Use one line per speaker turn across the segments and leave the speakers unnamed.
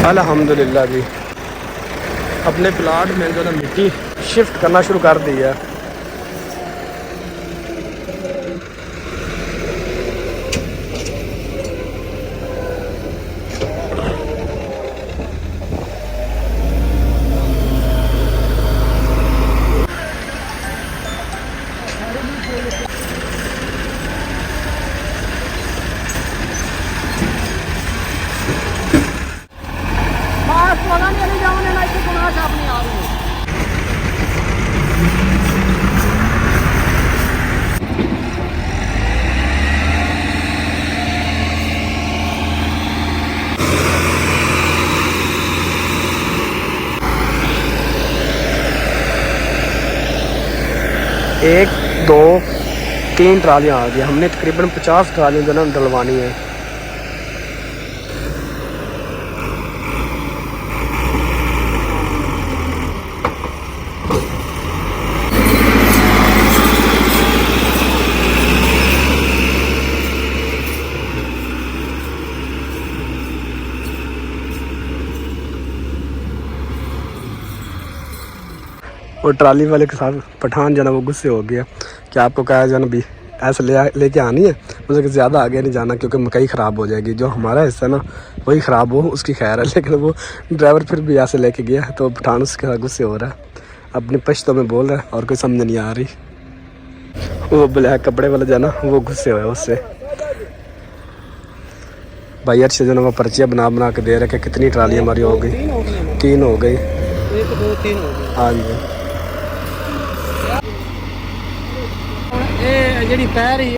अल्हम्दुलिल्लाह जी अपने प्लाट में जो ना मिट्टी शिफ्ट करना शुरू कर दी है। एक दो तीन ट्रालियाँ आ गई। हमने तकरीबन 50 ट्रालियाँ जो ना डलवानी है। और ट्राली वाले के साथ पठान जो ना वो गुस्से हो गया कि आपको कहा जाना भी ऐसे लेके आनी है, मुझे ज़्यादा आगे नहीं जाना क्योंकि मकई ख़राब हो जाएगी। जो हमारा हिस्सा ना वही ख़राब हो उसकी खैर है, लेकिन वो ड्राइवर फिर भी ऐसे लेके गया तो पठान उसके साथ गुस्से हो रहा है, अपनी पश्तों में बोल रहा है और कोई समझ नहीं आ रही। वो ब्लैक कपड़े वाला जो ना वो गुस्से हुआ उससे। भाई अच्छे जो ना वो पर्चियाँ बना के दे रहे कि कितनी ट्राली हमारी हो गई। 3 हो गई।
1 2 3 हो गई।
हाँ जी
जी पैर ही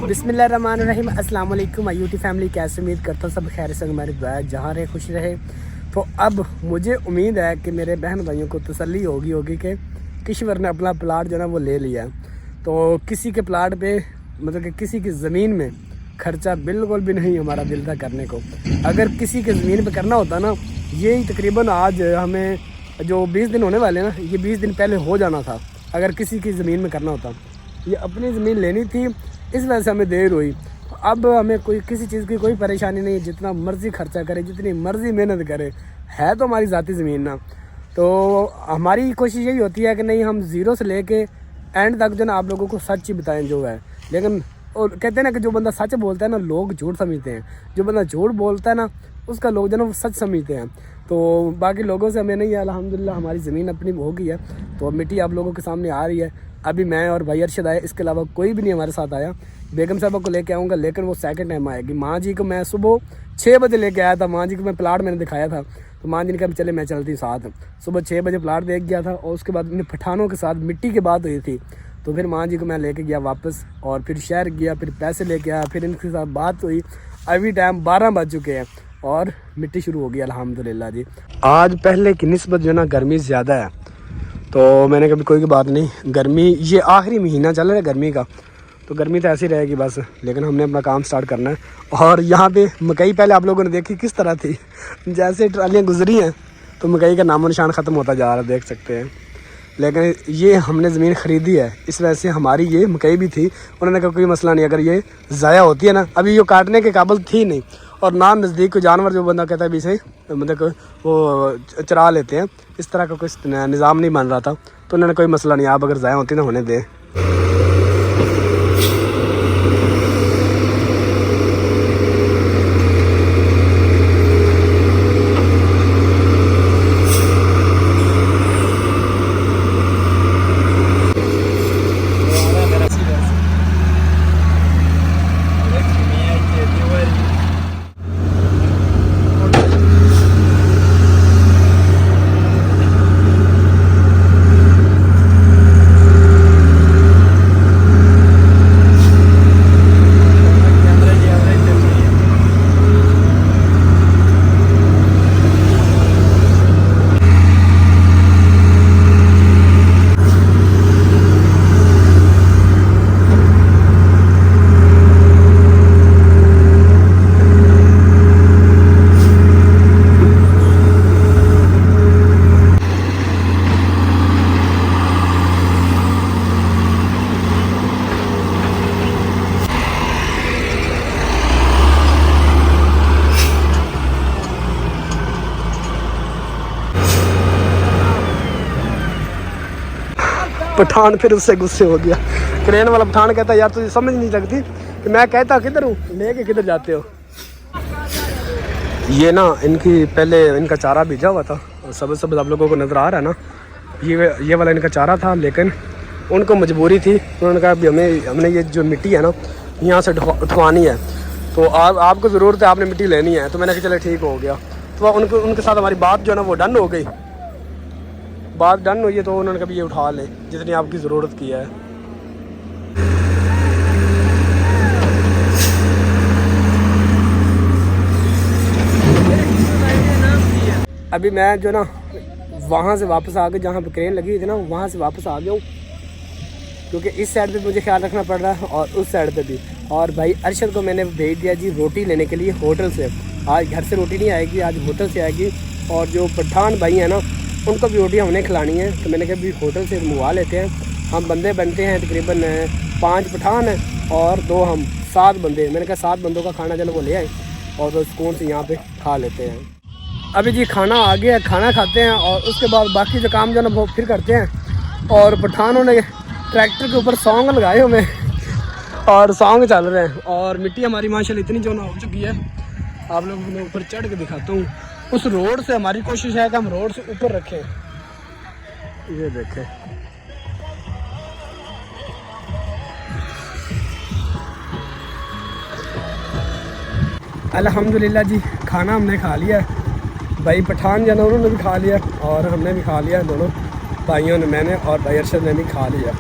बिस्मिल्लाहिर्रहमानिर्रहीम। अस्सलाम वालेकुम यूटी फैमिली, कैसे उम्मीद करता हूँ सब खैर से हमारी दुआ है, जहाँ रहे खुश रहे। तो अब मुझे उम्मीद है कि मेरे बहन भाइयों को तसल्ली होगी कि किश्वर ने अपना प्लाट जो ना वो ले लिया। तो किसी के प्लाट पे मतलब कि किसी की ज़मीन में खर्चा बिल्कुल भी नहीं हमारा दिल था करने को। अगर किसी के ज़मीन पे करना होता ना, यही तकरीबन आज हमें जो 20 दिन होने वाले ना, ये 20 दिन पहले हो जाना था अगर किसी की ज़मीन में करना होता। ये अपनी ज़मीन लेनी थी, इस वजह से हमें देर हुई। अब हमें कोई किसी चीज़ की कोई परेशानी नहीं है, जितना मर्ज़ी खर्चा करे, जितनी मर्ज़ी मेहनत करे, है तो हमारी ज़ाती ज़मीन ना। तो हमारी कोशिश यही होती है कि नहीं, हम ज़ीरो से लेके एंड तक जो ना आप लोगों को सच ही बताएं जो है। लेकिन और कहते हैं ना कि जो बंदा सच बोलता है ना लोग झूठ समझते हैं, जो बंदा झूठ बोलता है ना उसका लोग जो ना वो सच समझते हैं। तो बाकी लोगों से हमें नहीं है, अल्हम्दुलिल्लाह हमारी ज़मीन अपनी हो गई है। तो मिट्टी आप लोगों के सामने आ रही है। अभी मैं और भाई अरशद आए, इसके अलावा कोई भी नहीं हमारे साथ आया। बेगम साहबा को लेके आऊँगा, लेकिन वो सेकंड टाइम आएगी। माँ जी को मैं सुबह 6 बजे लेके आया था, माँ जी को मैं प्लाट मैंने दिखाया था, तो माँ जी ने कहा चले मैं चलती साथ। सुबह 6 बजे प्लाट देख गया था और उसके बाद अपने पठानों के साथ मिट्टी की बात हुई थी, तो फिर माँ जी को मैं लेके गया वापस और फिर शहर गया, फिर पैसे लेके आया, फिर इनके साथ बात हुई। अभी टाइम 12 बज चुके हैं और मिट्टी शुरू हो गई अल्हम्दुलिल्लाह जी। आज पहले की निस्बत जो ना गर्मी ज़्यादा है, तो मैंने कभी कोई बात नहीं, गर्मी ये आखिरी महीना चल रहा है गर्मी का, तो गर्मी तो ऐसी रहेगी बस, लेकिन हमने अपना काम स्टार्ट करना है। और यहाँ पे मकई पहले आप लोगों ने देखी किस तरह थी, जैसे ट्रालियाँ गुजरी हैं तो मकई का नामो निशान ख़त्म होता जा रहा है, देख सकते हैं। लेकिन ये हमने ज़मीन ख़रीदी है, इस वजह से हमारी ये मकई भी थी। उन्होंने कहा कोई मसला नहीं, अगर ये ज़ाया होती है ना, अभी ये काटने के काबिल थी नहीं, और ना नज़दीक कोई जानवर जो बंदा कहता है भी से मतलब वो चरा लेते हैं, इस तरह का कोई निज़ाम नहीं बन रहा था। तो उन्होंने कोई मसला नहीं, आप अगर ज़ाया होती ना होने दें।
पठान फिर उससे गुस्से हो गया। क्रेन वाला पठान कहता यार तुझे समझ नहीं लगती कि मैं कहता किधर हूँ, लेके किधर जाते हो। ये ना इनकी पहले इनका चारा बीजा हुआ था, सब आप लोगों को नज़र आ रहा है ना, ये वाला इनका चारा था, लेकिन उनको मजबूरी थी, उन्होंने कहा भी हमने ये जो मिट्टी है ना यहाँ से उठवानी है, तो आपको ज़रूरत है, आपने मिट्टी लेनी है। तो मैंने कहा चले ठीक हो गया। तो उनके साथ हमारी बात जो है ना वो डन हो गई, बात डन हुई है, तो उन्होंने कभी ये उठा ले जितनी आपकी ज़रूरत की है। अभी मैं जो ना वहाँ से वापस आ गया, जहाँ पे क्रेन लगी हुई थी ना वहाँ से वापस आ गया हूँ, क्योंकि इस साइड पे मुझे ख्याल रखना पड़ रहा है और उस साइड पे भी। और भाई अरशद को मैंने भेज दिया जी रोटी लेने के लिए होटल से। आज घर से रोटी नहीं आएगी, आज होटल से आएगी। और जो पठान भाई हैं ना उनको भी रोटी हमने खिलानी है, तो मैंने कहा भी होटल से मंगवा लेते हैं। हम बंदे बनते हैं तकरीबन 5 पठान हैं और 2 हम, 7 बंदे। मैंने कहा 7 बंदों का खाना चलो वो ले आए और सुकून से यहाँ पर खा लेते हैं। अभी जी खाना आ गया, खाना खाते हैं और उसके बाद बाकी जो काम जो है ना वो फिर करते हैं। और पठानों ने ट्रैक्टर के ऊपर सॉन्ग लगाए हुए और सॉन्ग चल रहे हैं, और मिट्टी हमारी माशाल्लाह इतनी जो ना हो चुकी है, आप लोगों को मैं ऊपर चढ़ के दिखाता हूँ। उस रोड से हमारी कोशिश है कि हम रोड से ऊपर रखें। ये देखें, अल्हम्दुलिल्लाह जी खाना हमने खा लिया है। भाई पठान जो ना उन्होंने भी खा लिया और हमने भी खा लिया, दोनों भाइयों ने, मैंने और भाई अरशद ने भी खा लिया।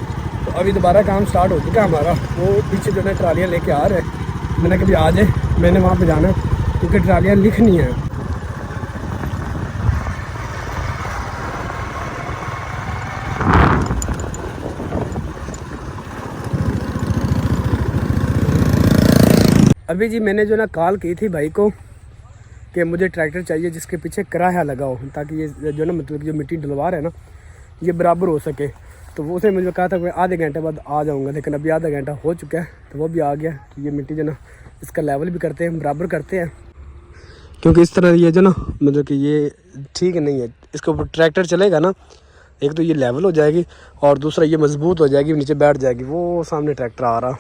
तो अभी दोबारा काम स्टार्ट हो चुका है हमारा। वो पीछे जो है ट्रालियाँ लेके आ रहे हैं, मैंने कभी आ जाए, मैंने वहाँ पे जाना क्योंकि ट्रालियाँ लिखनी है। अभी जी मैंने जो ना कॉल की थी भाई को कि मुझे ट्रैक्टर चाहिए जिसके पीछे किराया लगा हो, ताकि ये जो ना मतलब जो मिट्टी डलवा रहे हैं ना ये बराबर हो सके। तो वो उसने मुझे कहा था कि आधे घंटे बाद आ जाऊंगा, लेकिन अभी आधा घंटा हो चुका है, तो वो भी आ गया। तो ये मिट्टी जो ना इसका लेवल भी करते हैं, बराबर करते हैं, क्योंकि इस तरह ये जो ना मतलब कि ये ठीक नहीं है। इसके ऊपर ट्रैक्टर चलेगा ना, एक तो ये लेवल हो जाएगी और दूसरा ये मजबूत हो जाएगी, नीचे बैठ जाएगी। वो सामने ट्रैक्टर आ रहा।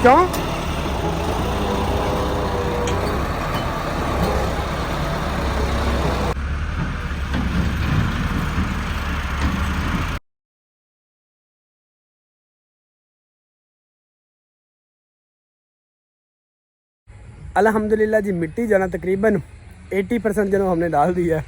क्यों? अल्हम्दुलिल्लाह जी मिट्टी जो ना तकरीबन 80% जो हमने डाल दी है।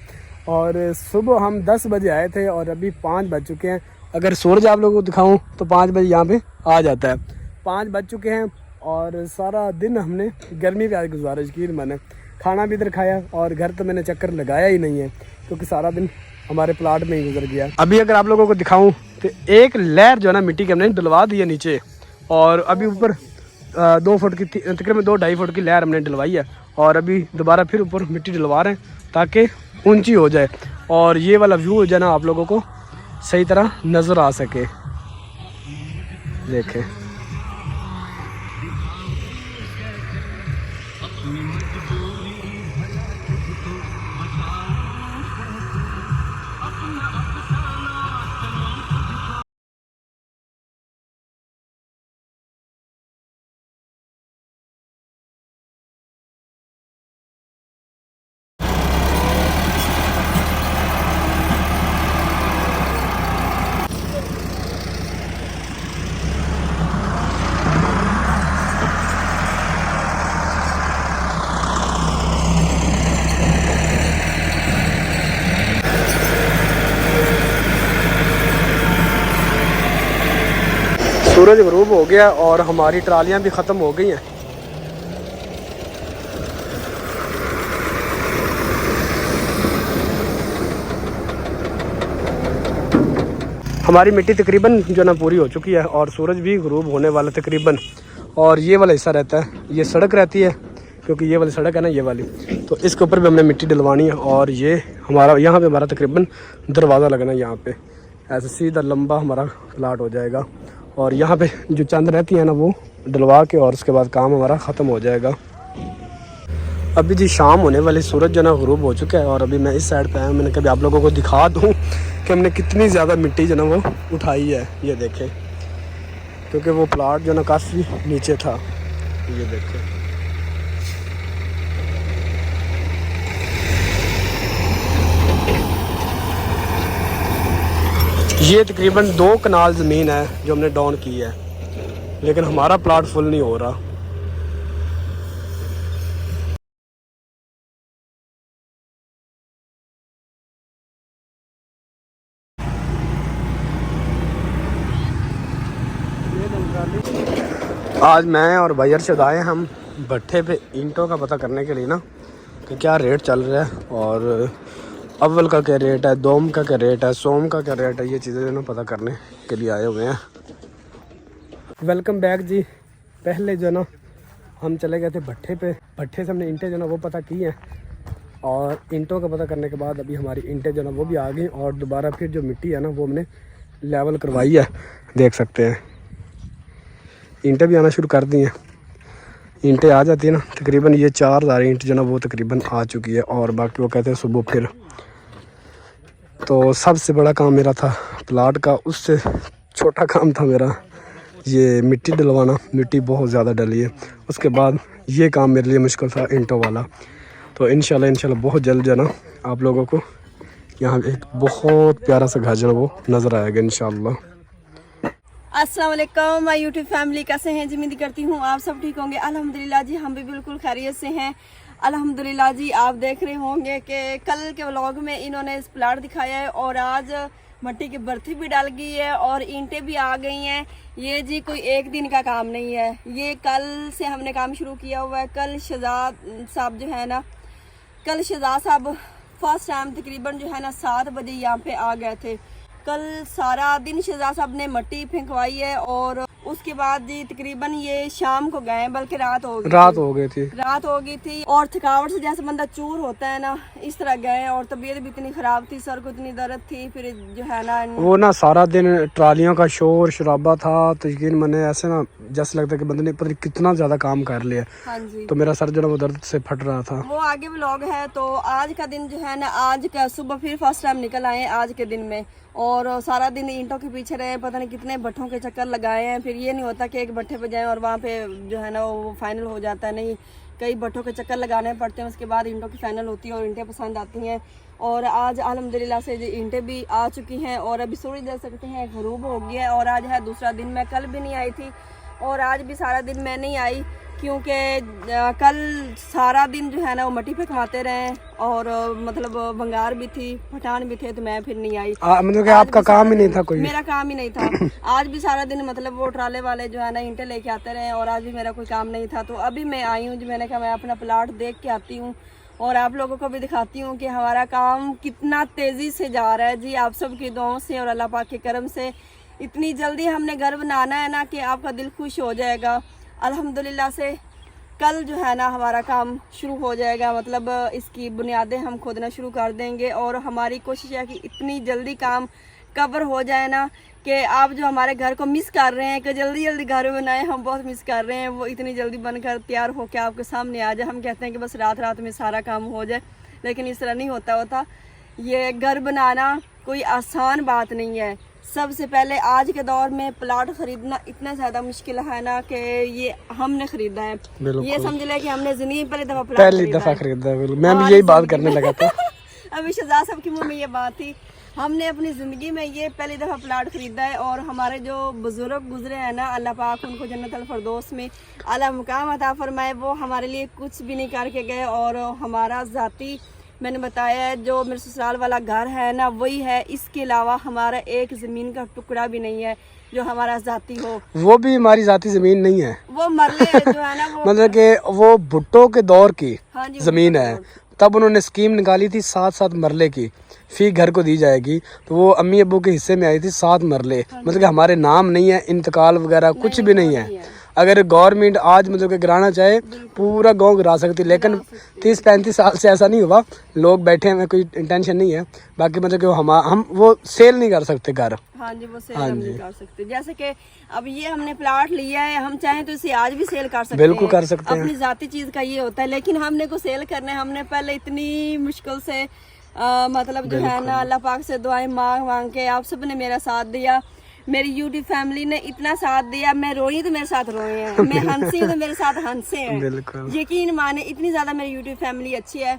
और सुबह हम 10 बजे आए थे और अभी 5 बज चुके हैं। अगर सूरज आप लोगों को दिखाऊं तो 5 बजे यहाँ पे आ जाता है। 5 बज चुके हैं और सारा दिन हमने गर्मी पे आज गुजारा। यकीन माने खाना भी इधर खाया और घर तो मैंने चक्कर लगाया ही नहीं है, क्योंकि सारा दिन हमारे प्लाट में ही गुजर गया। अभी अगर आप लोगों को दिखाऊं तो एक लहर जो है ना मिट्टी की हमने डलवा दी है नीचे, और अभी ऊपर 2 फुट की तकरीबन 2-2.5 फुट की लहर हमने डलवाई है। और अभी दोबारा फिर ऊपर मिट्टी डलवा रहे हैं ताकि ऊंची हो जाए और ये वाला व्यू जो है ना आप लोगों को सही तरह नज़र आ सके। देखें, सूरज गरूब हो गया और हमारी ट्रालियाँ भी ख़त्म हो गई हैं। हमारी मिट्टी तकरीबन जो ना पूरी हो चुकी है और सूरज भी गरूब होने वाला तकरीबन। और ये वाला हिस्सा रहता है, ये सड़क रहती है क्योंकि ये वाली सड़क है ना, ये वाली, तो इसके ऊपर भी हमने मिट्टी डलवानी है। और ये हमारा यहाँ पे हमारा तकरीबन दरवाज़ा लगना है, यहाँ पे ऐसे सीधा लंबा हमारा प्लाट हो जाएगा। और यहाँ पे जो चंद रहती है ना वो डलवा के और उसके बाद काम हमारा ख़त्म हो जाएगा। अभी जी शाम होने वाली, सूरज जो ना गरूब हो चुका है और अभी मैं इस साइड पे आया। मैंने कभी आप लोगों को दिखा दूँ कि हमने कितनी ज़्यादा मिट्टी जो ना वो उठाई है, ये देखें, क्योंकि वो प्लाट जो ना काफ़ी नीचे था। ये देखें, ये तकरीबन 2 कनाल ज़मीन है जो हमने डाउन की है, लेकिन हमारा प्लाट फुल नहीं हो रहा। आज मैं और भाई अरशद आए हम भट्ठे पे ईंटों का पता करने के लिए ना, कि क्या रेट चल रहा है और अव्वल का क्या रेट है, दोम का क्या रेट है, सोम का क्या रेट है, ये चीज़ें जो ना पता करने के लिए आए हुए हैं। वेलकम बैक जी। पहले जो ना हम चले गए थे भट्ठे पे, भट्ठे से हमने ईंटें जो ना वो पता की हैं और ईंटों का पता करने के बाद अभी हमारी ईंटें जो ना वो भी आ गई और दोबारा फिर जो मिट्टी है ना वो हमने लेवल करवाई है। देख सकते हैं ईंटें भी आना शुरू कर दी हैं। ईंटें आ जाती है ना, तकरीबन ये 4000 ईंट जो ना वो तकरीबन आ चुकी है और बाकी वो कहते हैं सुबह फिर। तो सबसे बड़ा काम मेरा था प्लाट का, उससे छोटा काम था मेरा ये मिट्टी डलवाना। मिट्टी बहुत ज़्यादा डली है, उसके बाद ये काम मेरे लिए मुश्किल था ईंटों वाला। तो इंशाल्लाह बहुत जल्द जो ना आप लोगों को यहाँ एक बहुत प्यारा सा घर जो ना वो नज़र आएगा इंशाल्लाह।
अस्सलाम वालेकुम माय यूट्यूब फैमिली, कैसे हैं जी? उम्मीद करती हूँ आप सब ठीक होंगे। अल्हम्दुलिल्लाह जी, हम भी बिल्कुल खैरियत से हैं अल्हम्दुलिल्लाह जी। आप देख रहे होंगे कि कल के व्लॉग में इन्होंने इस प्लाट दिखाया है और आज मट्टी की बर्थी भी डाल गई है और ईंटें भी आ गई हैं। ये जी कोई एक दिन का काम नहीं है, ये कल से हमने काम शुरू किया हुआ है। कल शहजाद साहब जो है ना, कल शहजाद साहब फर्स्ट टाइम तकरीबन जो है ना 7 बजे यहाँ पे आ गए थे। कल सारा दिन शहजाद साहब ने मट्टी फेंकवाई है और उसके बाद जी तकरीबन ये शाम को गए, बल्कि रात हो गई थी और थकावट से जैसे बंदा चूर होता है ना, इस तरह गए। और तबीयत भी इतनी खराब थी, सर को इतनी दर्द थी, फिर जो है ना
वो ना सारा दिन ट्रालियों का शोर शराबा था। तो यकीन मैंने ऐसे ना जैसे लगता है कि बंदे ने पता नहीं कितना ज्यादा काम कर लिया।
हाँ जी,
तो मेरा सर जो ना वो दर्द से फट रहा था।
वो आगे व्लॉग है। तो आज का दिन जो है ना, आज का सुबह फिर फर्स्ट टाइम निकल आए आज के दिन में और सारा दिन ईंटों के पीछे रहे, पता नहीं कितने भट्ठों के चक्कर लगाए हैं। फिर ये नहीं होता कि एक भट्ठे पे जाएं और वहाँ पे जो है ना वो फाइनल हो जाता है, नहीं, कई भट्ठों के चक्कर लगाने पड़ते हैं, उसके बाद ईंटों की फाइनल होती है और ईंटें पसंद आती हैं। और आज अल्हम्दुलिल्लाह से ईंटें भी आ चुकी हैं और अभी सूरज देख सकते हैं गरूब हो गया है और आज है दूसरा दिन। मैं कल भी नहीं आई थी और आज भी सारा दिन मैं नहीं आई क्योंकि कल सारा दिन जो है ना वो मट्टी फेंकवाते रहे और मतलब भंगार भी थी, पठान भी थे, तो मैं फिर नहीं आई।
मतलब कि आपका काम ही नहीं था, कोई
मेरा काम ही नहीं था। आज भी सारा दिन मतलब वो ट्राले वाले जो है ना ईंटें लेके आते रहे और आज भी मेरा कोई काम नहीं था। तो अभी मैं आई हूँ जी, मैंने कहा मैं अपना प्लाट देख के आती हूँ और आप लोगों को भी दिखाती हूँ कि हमारा काम कितना तेजी से जा रहा है जी, आप सबकी दुआओं से और अल्लाह पाक के करम से। इतनी जल्दी हमने घर बनाना है ना कि आपका दिल खुश हो जाएगा। अल्हम्दुलिल्लाह से कल जो है ना हमारा काम शुरू हो जाएगा, मतलब इसकी बुनियादें हम खोदना शुरू कर देंगे और हमारी कोशिश है कि इतनी जल्दी काम कवर हो जाए ना कि आप जो हमारे घर को मिस कर रहे हैं कि जल्दी जल्दी घर बनाए, हम बहुत मिस कर रहे हैं, वो इतनी जल्दी बनकर तैयार होकर आपके सामने आ जाए। हम कहते हैं कि बस रात रात में सारा काम हो जाए, लेकिन इस तरह नहीं होता। ये घर बनाना कोई आसान बात नहीं है। सबसे पहले आज के दौर में प्लाट खरीदना इतना ज़्यादा मुश्किल है ना कि ये हमने खरीदा है, ये समझ ले कि हमने जिंदगी पहली दफ़ा
खरीदा है। मैं भी यही बात करने लगा था।
अभी शहजाद साहब के मुंह में ये बात थी, हमने अपनी ज़िंदगी में ये पहली दफ़ा प्लाट ख़रीदा है। और हमारे जो बुज़ुर्ग गुजरे हैं ना, अल्लाह पाक उनको जन्नत अल फरदौस में आला मुकाम अता फरमाए, वो हमारे लिए कुछ भी नहीं करके गए। और हमारा ज़ाती मैंने बताया है जो मेरे ससुराल वाला घर है ना वही है, इसके अलावा हमारा एक ज़मीन का टुकड़ा भी नहीं है। जो हमारा जाती हो।
वो भी हमारी जाती जमीन नहीं है,
वो मरले जो है ना वो
मतलब कि वो भुट्टो के दौर की
हाँ जी,
जमीन है। तब उन्होंने स्कीम निकाली थी 7-7 मरले की, फी घर को दी जाएगी, तो वो अम्मी अब्बू के हिस्से में आई थी 7 मरले। मतलब कि हमारे नाम नहीं है, इंतकाल वगैरह कुछ भी नहीं है। अगर गवर्नमेंट आज मतलब कि गिराना चाहे पूरा गांव गिरा सकती, लेकिन 30-35 साल से ऐसा नहीं हुआ। लोग बैठे हैं, कोई इंटेंशन नहीं है। बाकी मतलब कि हम वो सेल नहीं कर सकते घर।
हाँ जी, वो सेल हम नहीं कर सकते। जैसे कि अब ये हमने प्लाट लिया है, हम चाहें तो इसे आज भी सेल कर सकते
बिल्कुल
हैं,
कर सकते हैं।
अपनी जाती चीज का ये होता है। लेकिन हमने को सेल करना है, हमने पहले इतनी मुश्किल से मतलब जो है ना अल्लाह पाक से दुआएं मांग के आप सबने मेरा साथ दिया, मेरी यूट्यूब फैमिली ने इतना साथ दिया। मैं रोई तो मेरे साथ रोए हैं, मैं हंसी हूँ तो मेरे साथ हंसे हैं। यकीन माने इतनी ज्यादा मेरी यूट्यूब फैमिली अच्छी है।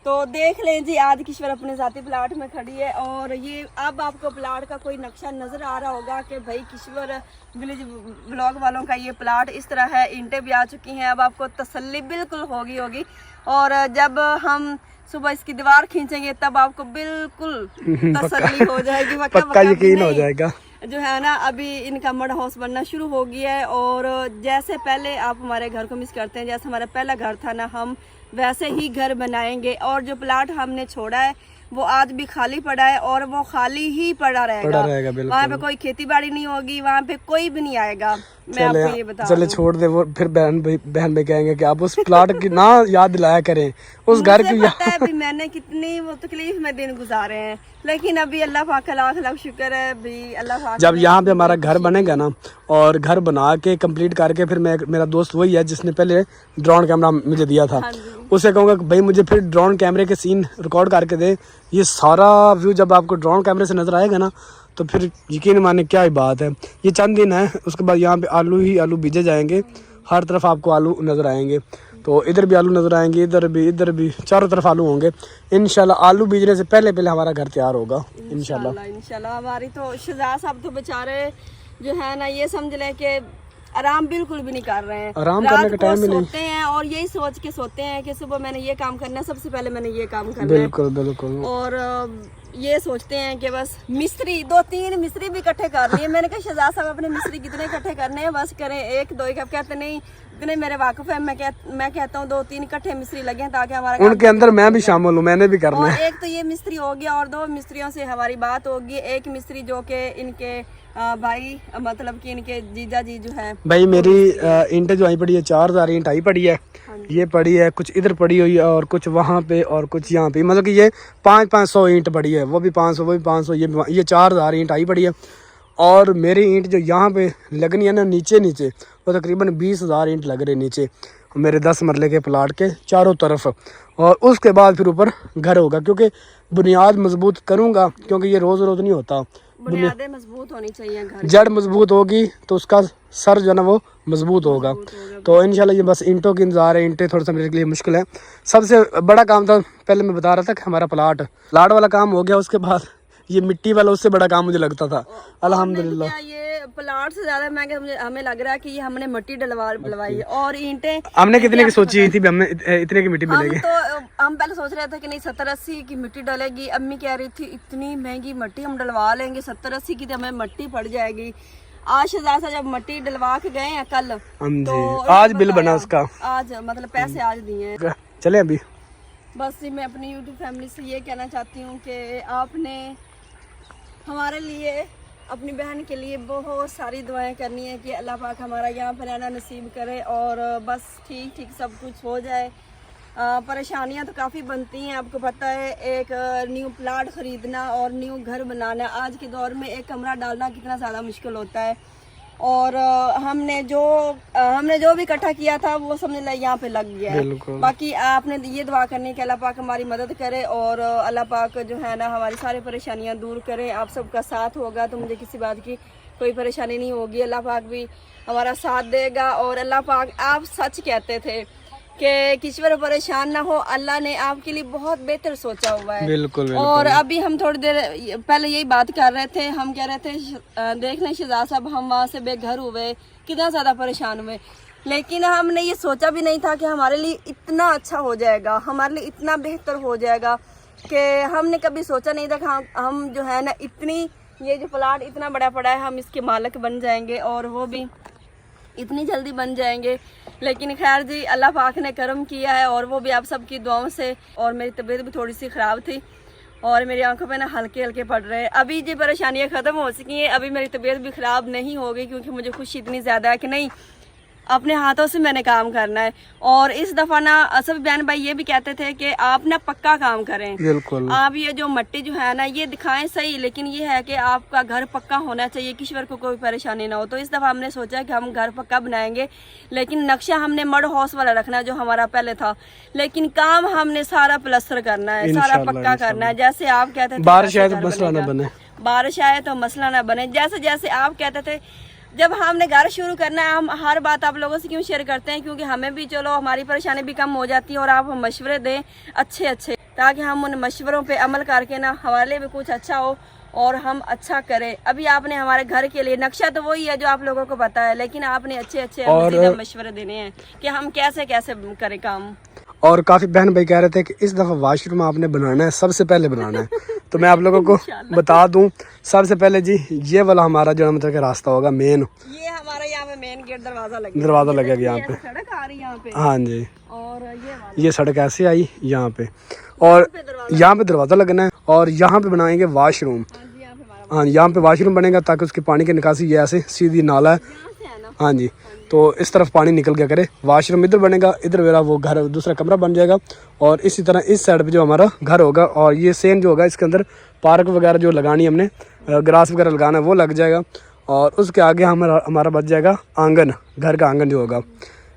तो देख लें जी, आज किश्वर अपने जाती प्लाट में खड़ी है और ये अब आपको प्लाट का कोई नक्शा नजर आ रहा होगा कि भाई किश्वर विलेज ब्लॉग वालों का ये प्लाट इस तरह है। ईंटें भी आ चुकी हैं, अब आपको तसल्ली बिल्कुल होगी। और जब हम सुबह इसकी दीवार खींचेंगे तब आपको बिल्कुल तसल्ली हो जाएगी,
पक्का यकीन हो जाएगा।
जो है ना अभी इनका मड हाउस बनना शुरू हो गया है और जैसे पहले आप हमारे घर को मिस करते हैं, जैसे हमारा पहला घर था ना, हम वैसे ही घर बनाएंगे। और जो प्लाट हमने छोड़ा है वो आज भी खाली पड़ा है और वो खाली ही पड़ा रहेगा। वहाँ पे कोई खेती बाड़ी नहीं होगी, वहाँ पे कोई भी नहीं आएगा। मैं आपको ये बता
चले छोड़ दे वो, फिर बहन भाई कहेंगे कि आप उस प्लाट की ना याद दिलाया करें, उस घर की
पता है भी मैंने कितनी वो तकलीफ में दिन गुजारे हैं, लेकिन अभी अल्लाह पाक का लाख लाख शुक्र है भी अल्लाह पाक।
जब यहाँ पे हमारा घर बनेगा ना और घर बना के कंप्लीट करके, फिर मेरा दोस्त वही है जिसने पहले ड्रोन कैमरा मुझे दिया था, उसे कहूँगा भाई मुझे फिर ड्रोन कैमरे के सीन रिकॉर्ड करके दे। ये सारा व्यू जब आपको ड्रोन कैमरे से नजर आएगा ना, तो फिर यकीन माने क्या ही बात है। ये चंद दिन है, उसके बाद यहाँ पे आलू ही आलू बीजे जाएंगे, हर तरफ आपको आलू नज़र आएंगे। तो इधर भी आलू नज़र आएंगे, इधर भी, चारों तरफ आलू होंगे इंशाल्लाह। आलू बीजने से पहले हमारा घर तैयार होगा
इंशाल्लाह। हमारी तो शहजाद साहब तो बेचारे जो है ना, ये समझ लें कि आराम बिल्कुल भी नहीं कर रहे हैं,
आराम करने का टाइम ही नहीं।
सोते हैं और यही सोच के सोते हैं कि सुबह मैंने ये काम करना है, सबसे पहले मैंने ये काम करना
है। बिल्कुल।
और ये सोचते हैं कि बस मिस्त्री 2-3 मिस्त्री भी इकट्ठे कर लिए। मैंने कहा शहजाद साहब अपने मिस्त्री कितने इकट्ठे करने हैं, बस करें 1-2 कब कहते नहीं, इतने मेरे वाकिफ है। मैं कहता हूँ 2-3 इकट्ठे मिस्त्री लगे ताकि हमारा
उनके अंदर मैं भी शामिल हूँ, मैंने भी करना है।
एक तो ये मिस्त्री हो गया और 2 मिस्त्रियों से हमारी बात होगी। एक मिस्त्री जो कि इनके भाई मतलब कि इनके जीजा जी जो है
भाई, मेरी ईंटें जो आई पड़ी है 4000 ईंट आई पड़ी है। ये पड़ी है, कुछ इधर पड़ी हुई है और कुछ वहाँ पे और कुछ यहाँ पे, मतलब कि ये 500 ईंट पड़ी है, वो भी 500 वो भी 500, ये 4000 ईंट आई पड़ी है। और मेरी ईंट जो यहाँ पे लगनी है ना नीचे वो तकरीबन 20,000 ईंट लग रहे नीचे मेरे 10 मरले के प्लाट के चारों तरफ। और उसके बाद फिर ऊपर घर होगा, क्योंकि बुनियाद मजबूत करूँगा, क्योंकि ये रोज़ रोज़ नहीं होता।
बुनियादें मजबूत होनी चाहिए, घर
जड़ मजबूत होगी तो उसका सर जो है ना वो मजबूत होगा। तो इंशाल्लाह ये बस ईंटों की इंतजार है। ईंटें थोड़ा सा मेरे लिए मुश्किल है। सबसे बड़ा काम था, पहले मैं बता रहा था कि हमारा प्लाट वाला काम हो गया, उसके बाद ये मिट्टी वाला उससे बड़ा काम मुझे लगता था। अल्हम्दुलिल्लाह
ये प्लाट से ज्यादा महंगा हमें लग रहा है कि ये हमने मिट्टी डलवाई और ईंटें
हमने कितने की सोची थी, हमें इतने की मिट्टी मिलेगी।
तो हम पहले सोच रहे थे कि नहीं 70-80 की मिट्टी डलेगी। अम्मी कह रही थी इतनी महंगी मिट्टी हम डलवा लेंगे, 70-80 की तो हमें मिट्टी पड़ जाएगी। आज शहजाद जब मिट्टी डलवा के गए हैं कल, तो
आज बिल बना उसका,
आज मतलब पैसे आज दिए हैं।
चले अभी
बस मैं अपनी यूट्यूब फैमिली से ये कहना चाहती हूँ कि आपने हमारे लिए, अपनी बहन के लिए बहुत सारी दुआएं करनी है कि अल्लाह पाक हमारा यहाँ पर रहना नसीब करे और बस ठीक सब कुछ हो जाए। परेशानियाँ तो काफ़ी बनती हैं, आपको पता है। एक न्यू प्लाट ख़रीदना और न्यू घर बनाना, आज के दौर में एक कमरा डालना कितना ज़्यादा मुश्किल होता है। और हमने जो भी इकट्ठा किया था वो समझ लो यहाँ पे लग गया है। बाकी आपने ये दुआ करनी है कि अल्लाह पाक हमारी मदद करे और अल्लाह पाक जो है ना हमारी सारी परेशानियाँ दूर करे। आप सबका साथ होगा तो मुझे किसी बात की कोई परेशानी नहीं होगी, अल्लाह पाक भी हमारा साथ देगा। और अल्लाह पाक, आप सच कहते थे कि किश्वर परेशान ना हो, अल्लाह ने आपके लिए बहुत बेहतर सोचा हुआ है।
बिल्कुल।
और अभी हम थोड़ी देर पहले यही बात कर रहे थे, हम कह रहे थे देख लें शहजाद साहब, हम वहाँ से बेघर हुए, कितना ज़्यादा परेशान हुए, लेकिन हमने ये सोचा भी नहीं था कि हमारे लिए इतना अच्छा हो जाएगा, हमारे लिए इतना बेहतर हो जाएगा कि हमने कभी सोचा नहीं था कि हम जो है ना इतनी ये जो प्लाट इतना बड़ा पड़ा है, हम इसके मालिक बन जाएंगे और वो भी इतनी जल्दी बन जाएंगे। लेकिन खैर जी, अल्लाह पाक ने करम किया है और वो भी आप सबकी दुआओं से। और मेरी तबीयत भी थोड़ी सी ख़राब थी और मेरी आंखों पे ना हल्के हल्के पड़ रहे हैं। अभी जी परेशानियां ख़त्म हो चुकी हैं, अभी मेरी तबीयत भी ख़राब नहीं हो गई, क्योंकि मुझे खुशी इतनी ज़्यादा है कि नहीं, अपने हाथों से मैंने काम करना है। और इस दफ़ा ना असफ बहन भाई ये भी कहते थे कि आप ना पक्का काम करें,
बिल्कुल।
आप ये जो मट्टी जो है ना ये दिखाएं सही, लेकिन ये है कि आपका घर पक्का होना चाहिए, किश्वर को कोई परेशानी ना हो। तो इस दफ़ा हमने सोचा कि हम घर पक्का बनाएंगे, लेकिन नक्शा हमने मड हाउस वाला रखना है जो हमारा पहले था, लेकिन काम हमने सारा प्लास्टर करना है, सारा पक्का करना है। जैसे आप कहते थे
बारिश आए तो मसला ना बने,
बारिश आए तो मसला ना बने, जैसे जैसे आप कहते थे। जब हमने घर शुरू करना है, हम हर बात आप लोगों से क्यों शेयर करते हैं, क्योंकि हमें भी चलो हमारी परेशानी भी कम हो जाती है और आप मशवरे दें अच्छे अच्छे, ताकि हम उन मशवरों पे अमल करके ना हमारे लिए भी कुछ अच्छा हो और हम अच्छा करें। अभी आपने हमारे घर के लिए नक्शा तो वही है जो आप लोगों को पता है, लेकिन आपने अच्छे अच्छे मशवरे देने हैं कि हम कैसे कैसे करें काम।
और काफ़ी बहन भाई कह रहे थे कि इस दफ़ा वाशरूम आपने बनाना है, सबसे पहले बनाना है। तो मैं आप लोगों को बता दूं, सबसे पहले जी ये वाला हमारा जो मतलब कि रास्ता होगा मेन,
ये हमारा यहाँ पे मेन गेट दरवाजा
लगेगा यहाँ पे,
सड़क आ रही है यहाँ पे।
हाँ जी,
और
ये सड़क ऐसे आई यहाँ पे, और यहाँ पे दरवाज़ा लगना है और यहाँ पे बनाएंगे वाशरूम। हाँ, यहाँ पे वाशरूम बनेगा ताकि उसकी पानी की निकासी ये ऐसे सीधी नाला है। हाँ जी, तो इस तरफ पानी निकल गया करे, वाशरूम इधर बनेगा, इधर मेरा वो घर दूसरा कमरा बन जाएगा। और इसी तरह इस साइड पे जो हमारा घर होगा, और ये सेन जो होगा इसके अंदर पार्क वगैरह जो लगानी हमने, ग्रास वगैरह लगाना है वो लग जाएगा। और उसके आगे हमारा बच जाएगा आंगन, घर का आंगन जो होगा।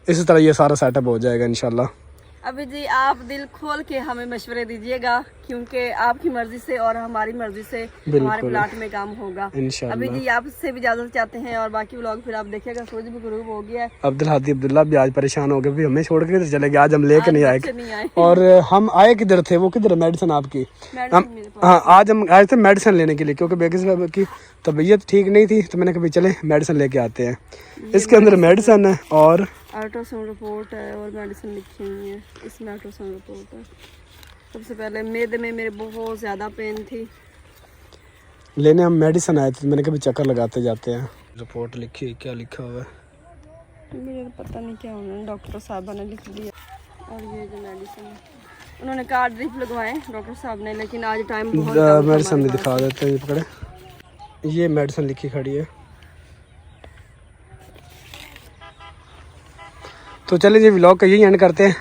इसी तरह ये सारा सेटअप हो जाएगा इंशाल्लाह।
अभी जी आप दिल खोल के हमें मशवरे दीजिएगा, क्योंकि आपकी मर्जी से और हमारी मर्जी से हमारे प्लाट में काम होगा इंशाल्लाह। अभी जी आपसे भी इजाजत चाहते हैं और बाकी व्लॉग फिर आप देखिएगा। सूरज भी गुरूब हो गया है।
अब्दुल हादी अब्दुल्ला भी आज परेशान हो गए, भी हमें छोड़ के चले गए, आज हम लेके नहीं आए। और हम आए किधर थे, वो किधर मेडिसिन आपकी, हाँ आज हम आए थे मेडिसिन लेने के लिए, क्योंकि बेगम साहब की तबीयत ठीक नहीं थी, तो मैंने कहा चले मेडिसिन लेके आते हैं। इसके अंदर मेडिसिन है और
अल्ट्रासाउंड रिपोर्ट है और मेडिसिन लिखी हुई है। इसमें अल्ट्रासाउंड रिपोर्ट है। सबसे पहले मेदे में मेरे बहुत ज़्यादा पेन थी,
लेने हम मेडिसिन आए थे, मैंने कभी चक्कर लगाते जाते हैं। रिपोर्ट लिखी है, क्या लिखा हुआ है
मुझे तो पता नहीं क्या उन्होंने डॉक्टर साहबा ने लिख दिया। और ये जो मेडिसिन है उन्होंने कार्ड ड्रिप लगवाए डॉक्टर साहब ने, लेकिन आज टाइम बहुत
मेडिसिन भी दिखा देते हैं। ये पकड़े, ये मेडिसिन लिखी खड़ी है। तो चलिए जी व्लॉग का यही एंड करते हैं।